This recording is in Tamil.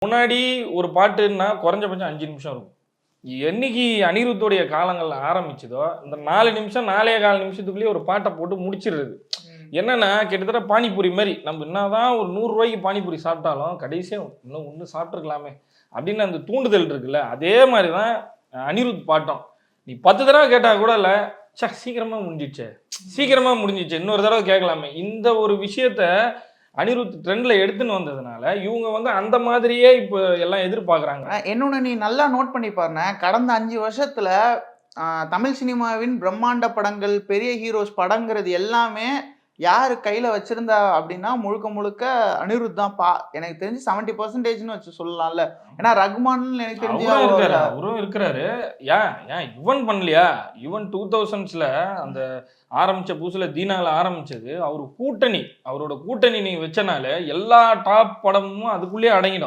முன்னாடி ஒரு பாட்டுன்னா குறைஞ்சபட்சம் 5 நிமிஷம் இருக்கும். என்னைக்கு அனிருத்தோடைய காலங்கள்ல ஆரம்பிச்சதோ, இந்த 4 நிமிஷம் 4 1/4 நிமிஷத்துக்குள்ளேயே ஒரு பாட்ட போட்டு முடிச்சிடுறது. என்னன்னா, கிட்டத்தட்ட பானிபூரி மாரி. நம்ம என்னதான் ஒரு ரூ. 100க்கு பானிபூரி சாப்பிட்டாலும், கடைசியா இன்னும் ஒண்ணு சாப்பிட்டுருக்கலாமே! அப்படின்னு அந்த தூண்டுதல் இருக்குல்ல, அதே மாரி தான் அனிருத் பாட்டும். நீ 10 தடவ கேட்டா கூட இல்ல, சீக்கிரமா முடிஞ்சிடுச்சே, சீக்கிரமா முடிஞ்சிடுச்சே, இன்னொரு தடவ கேட்கலாமே. இந்த ஒரு விஷயத்த அனிருத் ட்ரெண்ட்ல எடுத்துன்னு வந்ததுனால, இவங்க வந்து அந்த மாதிரியே இப்ப எல்லாம் எதிர்பார்க்குறாங்க. இன்னொன்னு நீ நல்லா நோட் பண்ணி பாருண்ணே, கடந்த 5 வருஷத்துல தமிழ் சினிமாவின் பிரம்மாண்ட படங்கள், பெரிய ஹீரோஸ் படங்கிறது எல்லாமே யாரு கையில வச்சிருந்தா அப்படின்னா, முழுக்க முழுக்க அனிருத் தான். எனக்கு தெரிஞ்சு 70%ன்னு வச்சு சொல்லலாம்ல. ஏன்னா ரகுமான் எனக்கு தெரிஞ்சு அவரும் இருக்கிறாரு. ஏன் ஏன் யுவன் பண்ணலையா? யுவன் 2000ஸ்ல அந்த ஆரம்பிச்ச புதுசுல தீனால ஆரம்பிச்சது. அவரோட கூட்டணி நீங்க வச்சனால எல்லா டாப் படமும் அதுக்குள்ளேயே அடங்கிடும்.